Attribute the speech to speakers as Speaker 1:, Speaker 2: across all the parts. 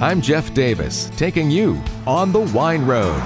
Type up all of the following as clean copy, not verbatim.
Speaker 1: I'm Jeff Davis, taking you on the wine road.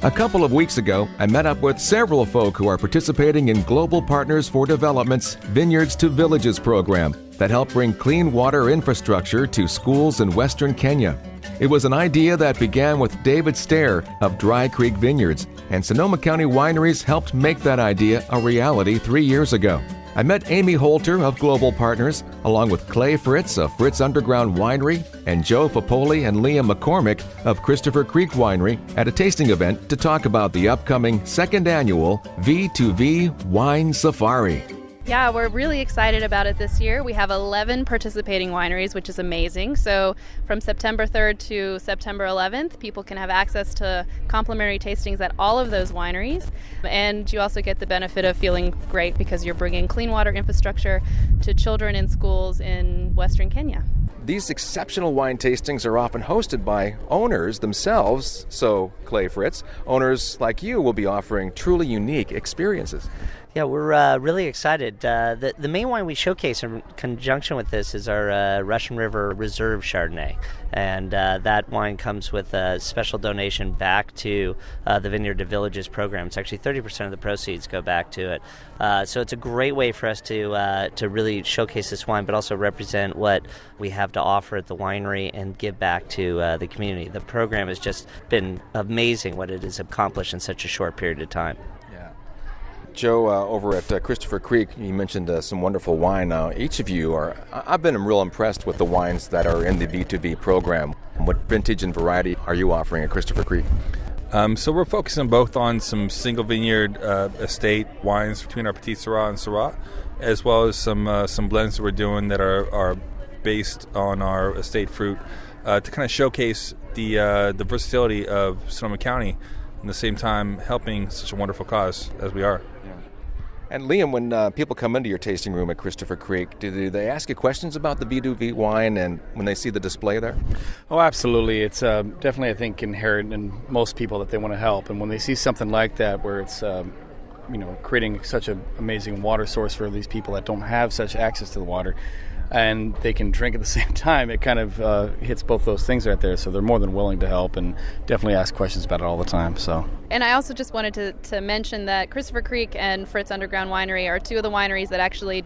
Speaker 1: A couple of weeks ago, I met up with several folk who are participating in Global Partners for Development's Vineyards to Villages program that help bring clean water infrastructure to schools in Western Kenya. It was an idea that began with David Stair of Dry Creek Vineyards, and Sonoma County Wineries helped make that idea a reality 3 years ago. I met Amy Holter of Global Partners, along with Clay Fritz of Fritz Underground Winery and Joe Fapoli and Leah McCormick of Christopher Creek Winery at a tasting event to talk about the upcoming second annual V2V Wine Safari.
Speaker 2: Yeah, we're really excited about it this year. We have 11 participating wineries, which is amazing. So from September 3rd to September 11th, people can have access to complimentary tastings at all of those wineries. And you also get the benefit of feeling great because you're bringing clean water infrastructure to children in schools in Western Kenya.
Speaker 1: These exceptional wine tastings are often hosted by owners themselves. So, Clay Fritz, owners like you will be offering truly unique experiences.
Speaker 3: Yeah, we're really excited. The main wine we showcase in conjunction with this is our Russian River Reserve Chardonnay. And that wine comes with a special donation back to the Vineyard to Villages program. It's actually 30% of the proceeds go back to it. So it's a great way for us to really showcase this wine, but also represent what we have to offer at the winery and give back to the community. The program has just been amazing what it has accomplished in such a short period of time.
Speaker 1: Joe, over at Christopher Creek, you mentioned some wonderful wine. Each of you I've been real impressed with the wines that are in the V2V program. What vintage and variety are you offering at Christopher Creek?
Speaker 4: So we're focusing both on some single vineyard estate wines between our Petit Syrah and Syrah, as well as some blends that we're doing that are based on our estate fruit to kind of showcase the versatility of Sonoma County, and at the same time helping such a wonderful cause as we are.
Speaker 1: And Liam, when people come into your tasting room at Christopher Creek, do they ask you questions about the V2V wine and when they see the display there?
Speaker 5: Oh, absolutely. It's definitely, I think, inherent in most people that they want to help. And when they see something like that where it's creating such an amazing water source for these people that don't have such access to the water, and they can drink at the same time, it kind of hits both those things right there. So they're more than willing to help and definitely ask questions about it all the time.
Speaker 2: And I also just wanted to mention that Christopher Creek and Fritz Underground Winery are two of the wineries that actually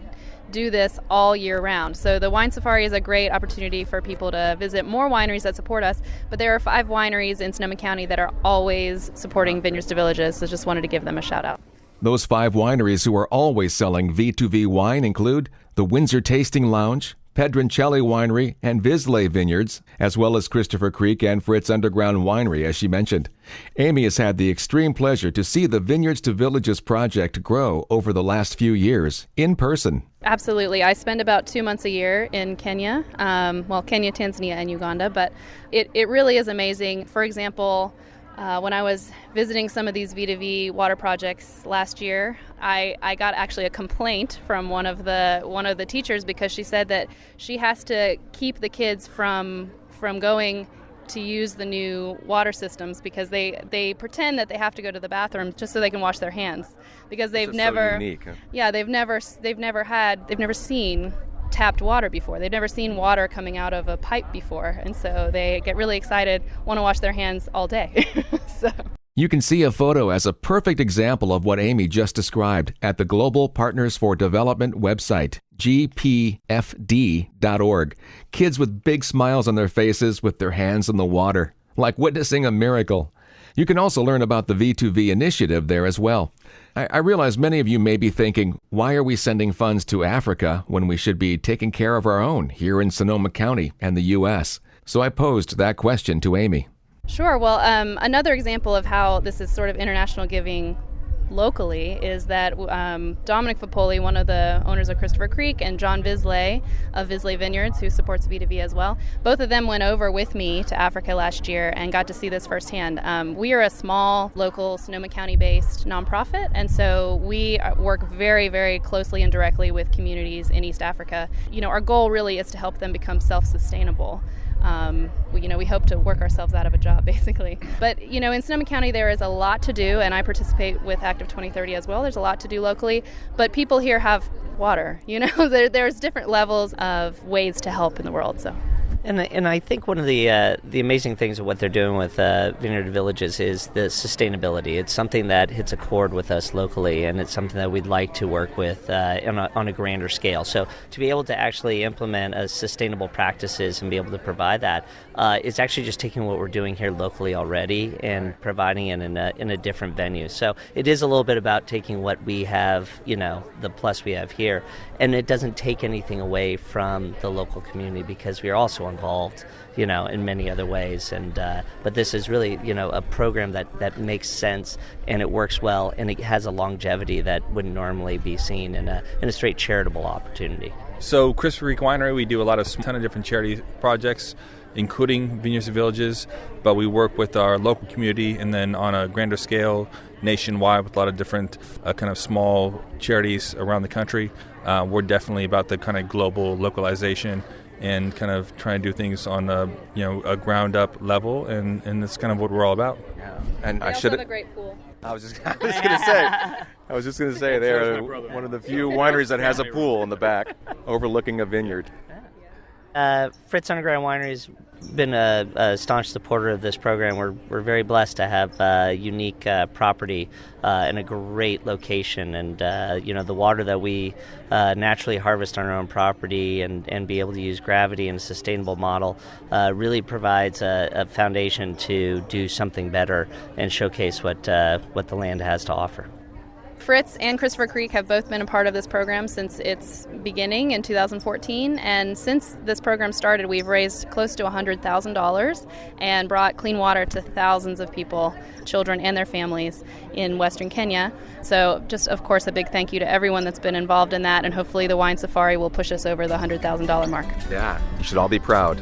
Speaker 2: do this all year round. So the Wine Safari is a great opportunity for people to visit more wineries that support us, but there are 5 wineries in Sonoma County that are always supporting Vineyards to Villages, so just wanted to give them a shout out.
Speaker 1: Those 5 wineries who are always selling V2V wine include the Windsor Tasting Lounge, Pedroncelli Winery, and Vizsla Vineyards, as well as Christopher Creek and Fritz Underground Winery, as she mentioned. Amy has had the extreme pleasure to see the Vineyards to Villages project grow over the last few years, in person.
Speaker 2: Absolutely. I spend about 2 months a year in Kenya, Kenya, Tanzania, and Uganda, but it really is amazing. For example, when I was visiting some of these V2V water projects last year, I got actually a complaint from one of the teachers because she said that she has to keep the kids from going to use the new water systems because they pretend that they have to go to the bathroom just so they can wash their hands because they've never
Speaker 1: so unique, huh?
Speaker 2: Yeah, they've never seen tapped water before. They've never seen water coming out of a pipe before, and so they get really excited, want to wash their hands all day.
Speaker 1: You can see a photo as a perfect example of what Amy just described at the Global Partners for Development website, gpfd.org. Kids with big smiles on their faces with their hands in the water, like witnessing a miracle. You can also learn about the V2V initiative there as well. I realize many of you may be thinking, why are we sending funds to Africa when we should be taking care of our own here in Sonoma County and the U.S.? So I posed that question to Amy.
Speaker 2: Sure. Well, another example of how this is sort of international giving locally is that Dominic Fapoli, one of the owners of Christopher Creek, and John Vizsla of Vizsla Vineyards, who supports V2V as well, both of them went over with me to Africa last year and got to see this firsthand. We are a small, local, Sonoma County-based nonprofit, and so we work very, very closely and directly with communities in East Africa. Our goal really is to help them become self-sustainable. We hope to work ourselves out of a job, basically. But, in Sonoma County, there is a lot to do, and I participate with Active 2030 as well. There's a lot to do locally, but people here have water. There's different levels of ways to help in the world. So,
Speaker 3: And I think one of the amazing things of what they're doing with Vineyard Villages is the sustainability. It's something that hits a chord with us locally, and it's something that we'd like to work with on a grander scale. So to be able to actually implement sustainable practices and be able to provide that is actually just taking what we're doing here locally already and providing it in a different venue. So it is a little bit about taking what we have, the plus we have here, and it doesn't take anything away from the local community because we are also involved, in many other ways. And but this is really, a program that makes sense and it works well and it has a longevity that wouldn't normally be seen in a straight charitable opportunity.
Speaker 4: So Christopher Creek Winery, we do a ton of different charity projects, including Vineyards and Villages, but we work with our local community and then on a grander scale nationwide with a lot of different kind of small charities around the country. We're definitely about the kind of global localization and kind of trying to do things on a ground up level, and that's kind of what we're all about.
Speaker 6: Yeah. And
Speaker 2: they also have a great pool.
Speaker 6: I was just going to say they're one of the few wineries that has a pool in the back overlooking a vineyard.
Speaker 3: Fritz Underground Winery's been a staunch supporter of this program. We're very blessed to have unique property in a great location, and the water that we naturally harvest on our own property and be able to use gravity in a sustainable model really provides a foundation to do something better and showcase what the land has to offer.
Speaker 2: Fritz and Christopher Creek have both been a part of this program since its beginning in 2014, and since this program started, we've raised close to $100,000 and brought clean water to thousands of people, children and their families in Western Kenya. So just, of course, a big thank you to everyone that's been involved in that, and hopefully the Wine Safari will push us over the $100,000 mark.
Speaker 6: Yeah, you should all be proud.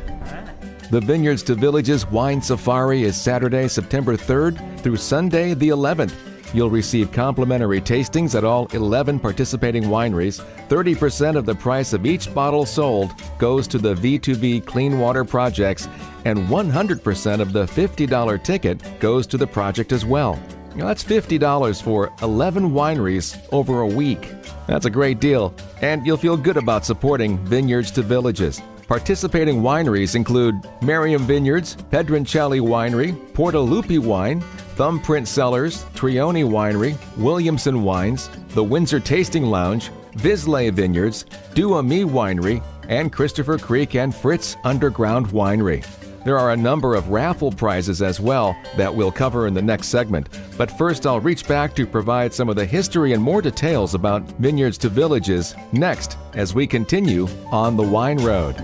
Speaker 1: The Vineyards to Villages Wine Safari is Saturday, September 3rd through Sunday, the 11th. You'll receive complimentary tastings at all 11 participating wineries. 30% of the price of each bottle sold goes to the V2V Clean Water projects, and 100% of the $50 ticket goes to the project as well. That's $50 for 11 wineries over a week. That's a great deal, and you'll feel good about supporting Vineyards to Villages. Participating wineries include Merriam Vineyards, Pedroncelli Winery, Portalupi Wine, Thumbprint Cellars, Trioni Winery, Williamson Wines, the Windsor Tasting Lounge, Visley Vineyards, Duami Winery, and Christopher Creek and Fritz Underground Winery. There are a number of raffle prizes as well that we'll cover in the next segment. But first, I'll reach back to provide some of the history and more details about Vineyards to Villages next as we continue on the Wine Road.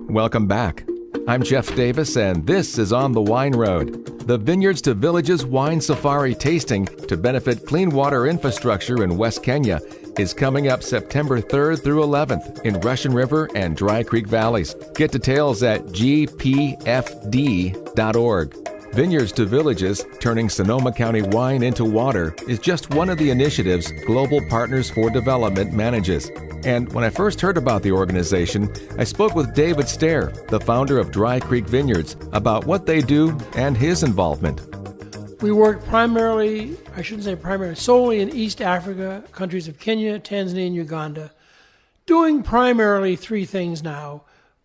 Speaker 1: Welcome back. I'm Jeff Davis, and this is On the Wine Road. The Vineyards to Villages Wine Safari tasting to benefit clean water infrastructure in West Kenya is coming up September 3rd through 11th in Russian River and Dry Creek Valleys. Get details at gpfd.org. Vineyards to Villages, turning Sonoma County wine into water, is just one of the initiatives Global Partners for Development manages. And when I first heard about the organization, I spoke with David Stair, the founder of Dry Creek Vineyards, about what they do and his involvement.
Speaker 7: We work primarily, I shouldn't say primarily, solely in East Africa, countries of Kenya, Tanzania, and Uganda, doing primarily three things now.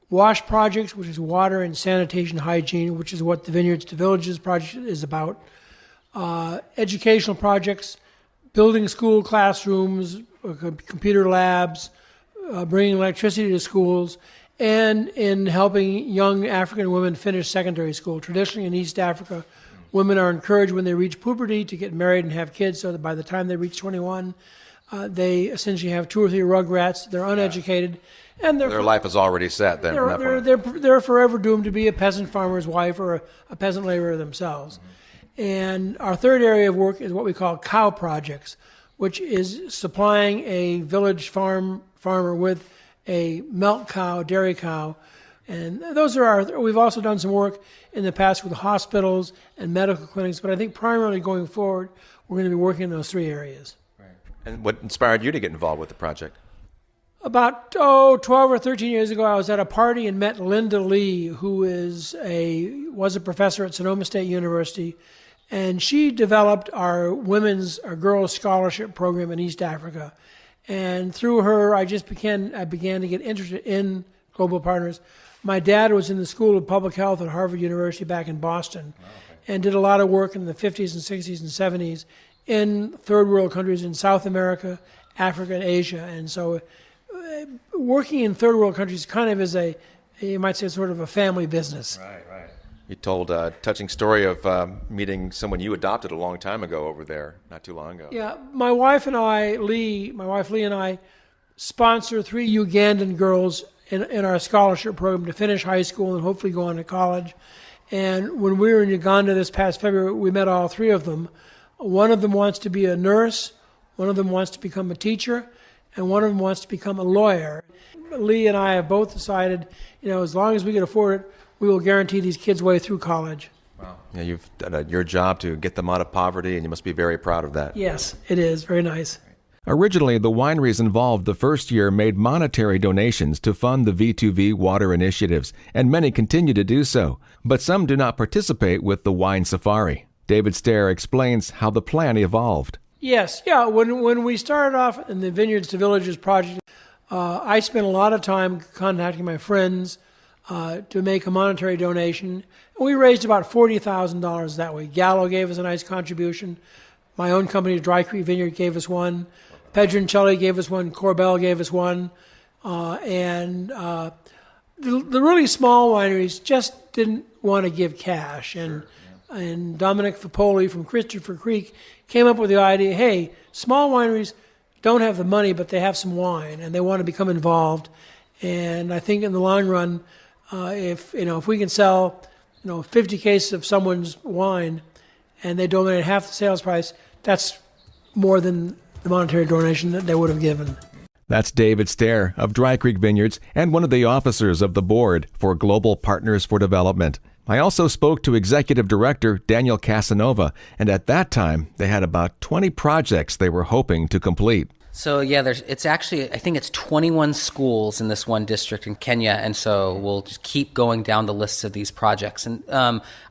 Speaker 7: WASH projects, which is water and sanitation hygiene, which is what the Vineyards to Villages project is about. Educational projects, building school classrooms, computer labs, bringing electricity to schools, and in helping young African women finish secondary school. Traditionally in East Africa, women are encouraged when they reach puberty to get married and have kids, so that by the time they reach 21, they essentially have 2 or 3 rugrats. They're uneducated. And
Speaker 6: their life is already set then.
Speaker 7: They're forever doomed to be a peasant farmer's wife or a peasant laborer themselves. Mm-hmm. And our third area of work is what we call cow projects, which is supplying a village farmer with a milk cow, dairy cow. And those are we've also done some work in the past with hospitals and medical clinics, but I think primarily going forward, we're going to be working in those 3 areas.
Speaker 6: Right. And what inspired you to get involved with the project?
Speaker 7: About 12 or 13 years ago, I was at a party and met Linda Lee, who was a professor at Sonoma State University, and she developed our girls scholarship program in East Africa. And through her, I began to get interested in global partners. My dad was in the School of Public Health at Harvard University back in Boston, and did a lot of work in the 50s and 60s and 70s in third world countries in South America, Africa, and Asia. And so working in third world countries kind of is you might say, sort of a family business.
Speaker 6: Right. You told a touching story of meeting someone you adopted a long time ago over there, not too long ago.
Speaker 7: Yeah, my wife Lee and I sponsor 3 Ugandan girls in our scholarship program to finish high school and hopefully go on to college. And when we were in Uganda this past February, we met all 3 of them. One of them wants to be a nurse, one of them wants to become a teacher, and one of them wants to become a lawyer. Lee and I have both decided, as long as we can afford it, we will guarantee these kids' way through college.
Speaker 6: Wow. Yeah, you've done your job to get them out of poverty, and you must be very proud of that.
Speaker 7: Yes, it is. Very nice.
Speaker 1: Originally, the wineries involved the first year made monetary donations to fund the V2V water initiatives, and many continue to do so. But some do not participate with the wine safari. David Stair explains how the plan evolved.
Speaker 7: Yes, yeah. When we started off in the Vineyards to Villages project, I spent a lot of time contacting my friends to make a monetary donation. We raised about $40,000 that way. Gallo gave us a nice contribution. My own company, Dry Creek Vineyard, gave us one. Pedroncelli gave us one. Corbel gave us one. The really small wineries just didn't want to give cash. And Dominic Fapoli from Christopher Creek came up with the idea, hey, small wineries don't have the money, but they have some wine, and they want to become involved. And I think in the long run, if we can sell 50 cases of someone's wine and they donate half the sales price, that's more than the monetary donation that they would have given.
Speaker 1: That's David Stair of Dry Creek Vineyards and one of the officers of the board for Global Partners for Development. I also spoke to Executive Director Daniel Casanova, and at that time they had about 20 projects they were hoping to complete.
Speaker 8: So it's actually, I think it's 21 schools in this one district in Kenya, and so we'll just keep going down the lists of these projects. And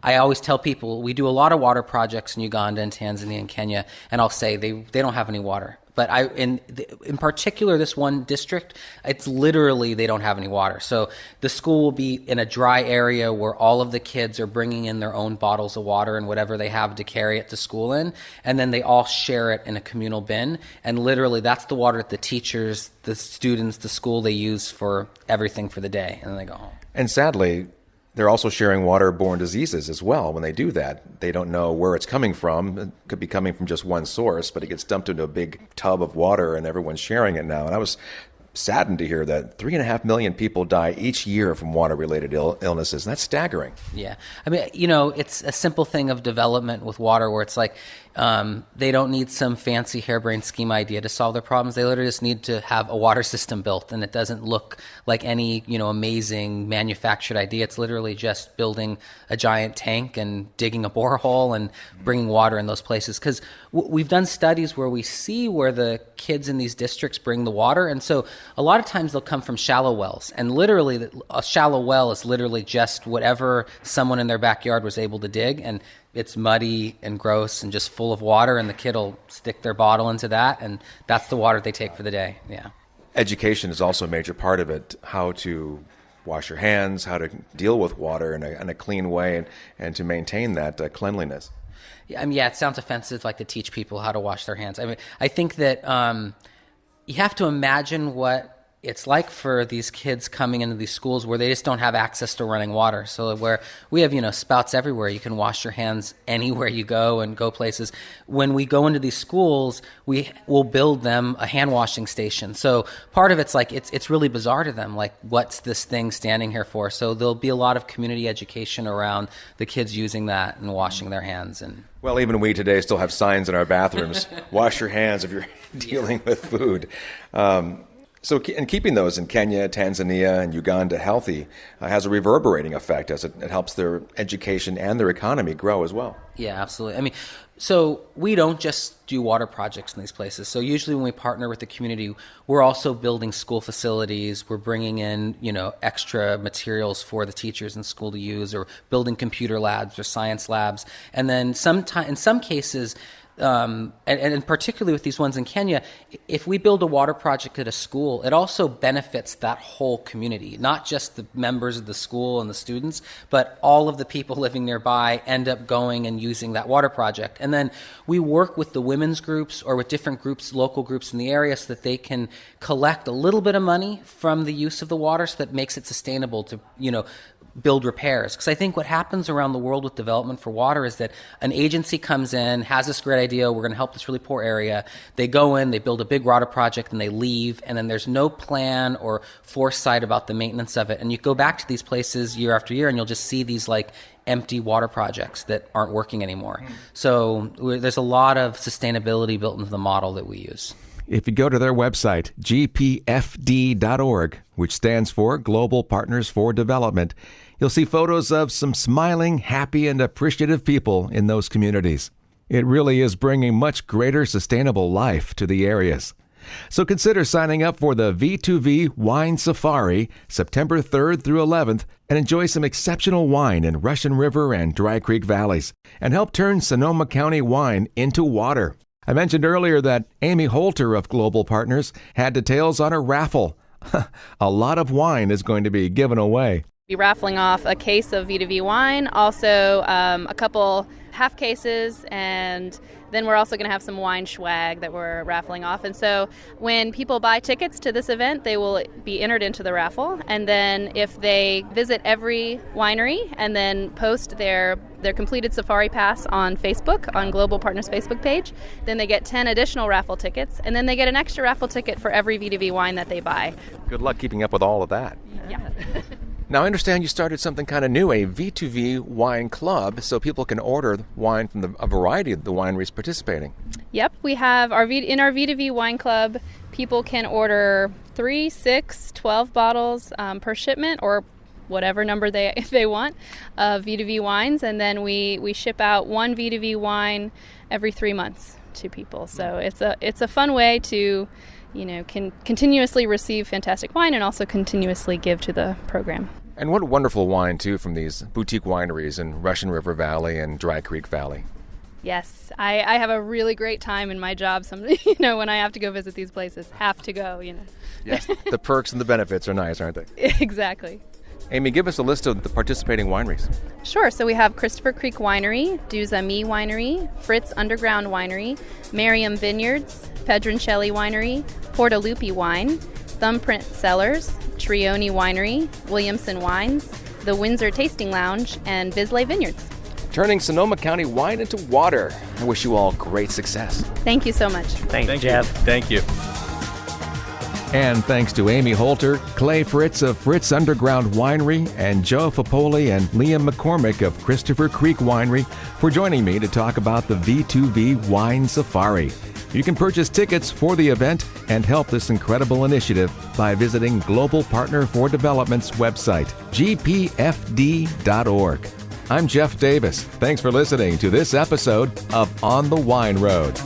Speaker 8: I always tell people we do a lot of water projects in Uganda and Tanzania and Kenya, and I'll say they don't have any water. But in particular, this one district, it's literally they don't have any water. So the school will be in a dry area where all of the kids are bringing in their own bottles of water and whatever they have to carry it to school in, and then they all share it in a communal bin. And literally, that's the water that the teachers, the students, the school, they use for everything for the day, and then they go home.
Speaker 6: And sadly, they're also sharing waterborne diseases as well when they do that. They don't know where it's coming from. It could be coming from just one source, but it gets dumped into a big tub of water and everyone's sharing it now. And I was saddened to hear that 3.5 million people die each year from water-related illnesses. And that's staggering.
Speaker 8: Yeah. I mean, it's a simple thing of development with water where it's like they don't need some fancy harebrained scheme idea to solve their problems. They literally just need to have a water system built, and it doesn't look like any, amazing manufactured idea. It's literally just building a giant tank and digging a borehole and bringing water in those places. Because we've done studies where we see where the kids in these districts bring the water, and so a lot of times they'll come from shallow wells, and literally a shallow well is literally just whatever someone in their backyard was able to dig, and it's muddy and gross and just full of water, and the kid will stick their bottle into that, and that's the water they take for the day. Yeah.
Speaker 6: Education is also a major part of it, how to wash your hands, how to deal with water in a clean way, and to maintain that cleanliness.
Speaker 8: Yeah, it sounds offensive, like to teach people how to wash their hands. I mean, I think that you have to imagine what it's like for these kids coming into these schools where they just don't have access to running water. So where we have, spouts everywhere. You can wash your hands anywhere you go and go places. When we go into these schools, we will build them a hand washing station. So part of it's like, it's really bizarre to them. Like, what's this thing standing here for? So there'll be a lot of community education around the kids using that and washing their hands. And
Speaker 6: well, even we today still have signs in our bathrooms, wash your hands if you're dealing with food. So in keeping those in Kenya, Tanzania, and Uganda healthy has a reverberating effect as it helps their education and their economy grow as well.
Speaker 8: Yeah, absolutely. I mean, so we don't just do water projects in these places. So usually when we partner with the community, we're also building school facilities. We're bringing in, extra materials for the teachers in school to use, or building computer labs or science labs. And then in some cases, and particularly with these ones in Kenya, if we build a water project at a school, it also benefits that whole community, not just the members of the school and the students, but all of the people living nearby end up going and using that water project. And then we work with the women's groups or with different groups, local groups in the area, so that they can collect a little bit of money from the use of the water so that makes it sustainable to, build repairs. Because I think what happens around the world with development for water is that an agency comes in, has this great idea, we're going to help this really poor area. They go in, they build a big water project, and they leave, and then there's no plan or foresight about the maintenance of it. And you go back to these places year after year, and you'll just see these empty water projects that aren't working anymore. So there's a lot of sustainability built into the model that we use.
Speaker 1: If you go to their website, gpfd.org, which stands for Global Partners for Development, you'll see photos of some smiling, happy, and appreciative people in those communities. It really is bringing much greater sustainable life to the areas. So consider signing up for the V2V Wine Safari, September 3rd through 11th, and enjoy some exceptional wine in Russian River and Dry Creek valleys, and help turn Sonoma County wine into water. I mentioned earlier that Amy Holter of Global Partners had details on a raffle. A lot of wine is going to be given away.
Speaker 2: Be raffling off a case of V2V wine, also a couple half cases, and then we're also going to have some wine swag that we're raffling off. And so when people buy tickets to this event, they will be entered into the raffle. And then if they visit every winery and then post their completed safari pass on Facebook, on Global Partners Facebook page, then they get 10 additional raffle tickets, and then they get an extra raffle ticket for every V2V wine that they buy.
Speaker 6: Good luck keeping up with all of that.
Speaker 2: Yeah.
Speaker 6: Now, I understand you started something kind of new, a V2V wine club, so people can order wine from a variety of the wineries participating.
Speaker 2: Yep, we have in our V2V wine club, people can order 3, 6, 12 bottles per shipment, or whatever number they want of V2V wines, and then we ship out one V2V wine every 3 months to people. So it's a fun way to can continuously receive fantastic wine and also continuously give to the program.
Speaker 6: And what wonderful wine, too, from these boutique wineries in Russian River Valley and Dry Creek Valley.
Speaker 2: Yes, I have a really great time in my job. When I have to go visit these places, have to go,
Speaker 6: Yes, the perks and the benefits are nice, aren't they?
Speaker 2: Exactly.
Speaker 6: Amy, give us a list of the participating wineries.
Speaker 2: Sure. So we have Christopher Creek Winery, Duzami Winery, Fritz Underground Winery, Merriam Vineyards, Pedroncelli Winery, Portalupi Wine, Thumbprint Cellars, Trioni Winery, Williamson Wines, the Windsor Tasting Lounge, and Bisley Vineyards.
Speaker 6: Turning Sonoma County wine into water. I wish you all great success.
Speaker 2: Thank you so much.
Speaker 3: Thank you, Jeff.
Speaker 4: Thank you.
Speaker 1: And thanks to Amy Holter, Clay Fritz of Fritz Underground Winery, and Joe Fapoli and Liam McCormick of Christopher Creek Winery for joining me to talk about the V2V Wine Safari. You can purchase tickets for the event and help this incredible initiative by visiting Global Partner for Development's website, gpfd.org. I'm Jeff Davis. Thanks for listening to this episode of On the Wine Road.